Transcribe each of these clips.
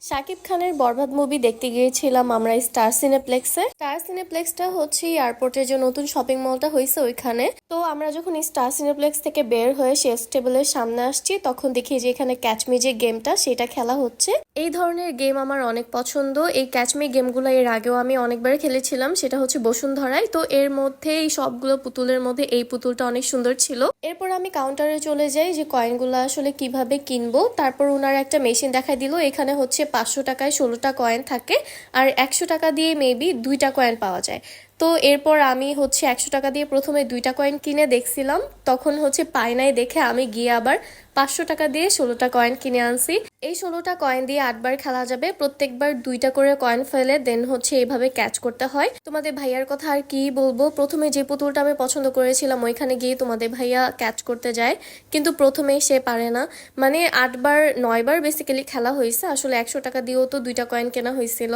শাকিব খানের বরবাদ মুভি দেখতে গিয়েছিলাম আমরা স্টার সিনেপ্লেক্সে। স্টার সিনেপ্লেক্সটা হচ্ছে এয়ারপোর্টের যে নতুন শপিং মলটা হয়েছে ওইখানে। তো আমরা যখন স্টার সিনেপ্লেক্স থেকে বের হয়ে শেষ টেবিলের সামনে আসছি তখন দেখি যে এখানে ক্যাচমি যে গেমটা সেটা খেলা হচ্ছে। এই ধরনের গেম আমার অনেক পছন্দ। এই ক্যাচমি গেমগুলো এর আগেও আমি অনেকবার খেলেছিলাম, সেটা হচ্ছে বসুন্ধরায়। তো এর মধ্যে এই সবগুলো পুতুলের মধ্যে এই পুতুলটা অনেক সুন্দর ছিল। এরপর আমি কাউন্টারে চলে যাই যে কয়েনগুলো আসলে কিভাবে কিনবো। তারপর ওনার একটা মেশিন দেখাই দিল, এখানে হচ্ছে 500 টাকায় 16টা কয়েন থাকে আর 100 টাকা দিয়ে মেবি 2টা কয়েন পাওয়া যায়। তো এরপর আমি হচ্ছে 100 টাকা দিয়ে প্রথমে 2টা কয়েন কিনে দেখছিলাম, তখন হচ্ছে পাই নাই দেখে আমি গিয়ে আবার 500 টাকা দিয়ে 16টা কয়েন কিনে আনছি। এই 16টা কয়েন দিয়ে 8বার খেলা যাবে, প্রত্যেকবার 2টা করে কয়েন ফেলে দেন হচ্ছে এইভাবে ক্যাচ করতে হয়। তোমাদের ভাইয়ার কথা আর কি বলবো, প্রথমে যে পুতুলটা আমি পছন্দ করেছিলাম ওইখানে গিয়ে তোমাদের ভাইয়া ক্যাচ করতে যায়, কিন্তু প্রথমেই সে পারে না। মানে 8বার 9বার বেসিক্যালি খেলা হয়েছে, আসলে 100 টাকা দিয়েও তো 2টা কয়েন কেনা হয়েছিল।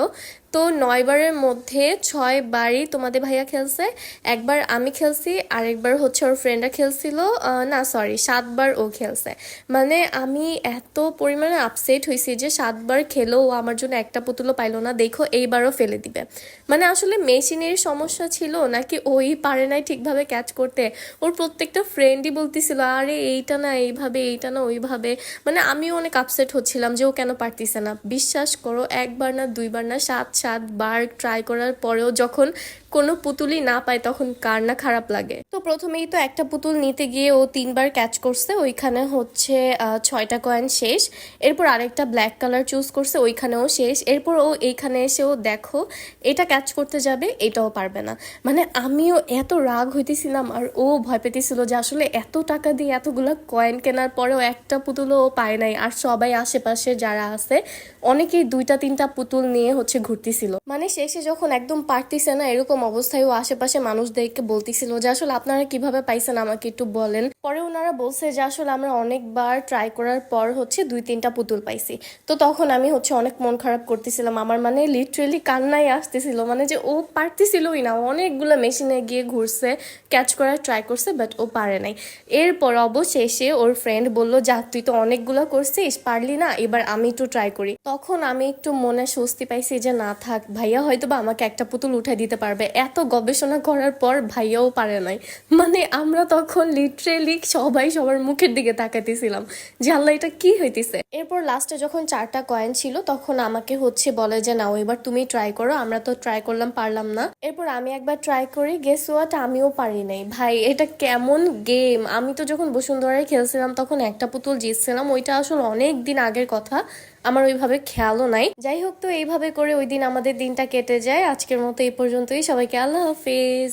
তো 9বারের মধ্যে 6বারই তোমাদের ভাইয়া খেলছে, একবার আমি খেলছি, আরেকবার হচ্ছে ওর ফ্রেন্ডরা খেলছিল। না সরি, 7বার ও খেলছে। মানে আমি এত পরিমাণে আপসেট হয়েছি যে 7বার খেলেও ও আমার জন্য একটা পুতুলও পাইলো না, দেখো এইবারও ফেলে দিবে। মানে আসলে মেশিনের সমস্যা ছিল নাকি ওই পারে নাই ঠিকভাবে ক্যাচ করতে। ওর প্রত্যেকটা ফ্রেন্ডই বলতেছিল আরে এইটা না এইভাবে, এইটা না ওইভাবে। মানে আমিও অনেক আপসেট হচ্ছিলাম যে ও কেন পারতিছে না। বিশ্বাস করো, একবার না দুইবার না 7-7বার ট্রাই করার পরেও যখন কোনো পুতুলই না পায় তখন কার না খারাপ লাগে। তো প্রথমেই তো একটা পুতুল নিতে গিয়ে ও 3বার ক্যাচ করছে, ওইখানে হচ্ছে 6টা কয়েন শেষ। এরপর আরেকটা ব্ল্যাক কালার চুজ করছে, ওইখানেও শেষ। এরপর ও এইখানে এসেও দেখো এটা ক্যাচ করতে যাবে, এটাও পারবে না। মানে আমিও এত রাগ হইতেছিলাম আর ও ভয় পেতেছিল যে আসলে এত টাকা দিয়ে এতগুলো কয়েন কেনার পরেও একটা পুতুলও ও পায় নাই। আর সবাই আশেপাশে যারা আছে অনেকেই 2টা 3টা পুতুল নিয়ে হচ্ছে ঘুরতেছিল। মানে শেষে যখন একদম পারতিছে না এরকম অবস্থায় ও আশেপাশে মানুষদেরকে বলতেছিল যে আসলে আপনারা কিভাবে পাইছেন আমাকে একটু বলেন। পরে ওনারা বলছে যে আসলে আমরা অনেকবার ট্রাই করার পর হচ্ছে 2-3টা পুতুল পাইছি। তো তখন আমি হচ্ছে অনেক মন খারাপ করতেছিলাম, আমার মানে লিটারেলি কান্নাই আসতেছিল। মানে যে ও পারতেছিলই না, অনেকগুলো মেশিনে গিয়ে ঘুরছে, ক্যাচ করার ট্রাই করছে, বাট ও পারে নাই। এরপর অবশেষে ওর ফ্রেন্ড বলল যা তুই তো অনেকগুলো করছিস, পারলি না, এবার আমি একটু ট্রাই করি। তখন আমি একটু মনে স্বস্তি পাইছি যে না থাক, ভাইয়া হয়তো বা আমাকে একটা পুতুল উঠাই দিতে পারবে। এত গবেষণা করার পর ভাইয়াও পারে নাই। মানে আমরা তখন লিটারেলি সবাই সবার মুখের দিকে তাকাইতেছিলাম যে আল্লাহ এটা কি হইতেছে। এরপর লাস্টে যখন 4টা কয়েন ছিল তখন আমাকে হচ্ছে বলে যে নাও এবার তুমি ট্রাই করো, আমরা তো ট্রাই করলাম পারলাম না। এরপর আমি একবার ট্রাই করি, গেস হোয়াট, আমিও পারি নাই। ভাই এটা কেমন গেম! আমি তো যখন বসুন্ধরায় খেলছিলাম তখন একটা পুতুল জিতছিলাম, ওইটা আসলে অনেক দিন আগের কথা, আমার ওইভাবে খেয়ালও নাই। যাই হোক, তো এইভাবে করে ওই দিন আমাদের দিনটা কেটে যায়। আজকের মতো এই পর্যন্তই, সবাইকে আল্লাহ হাফেজ।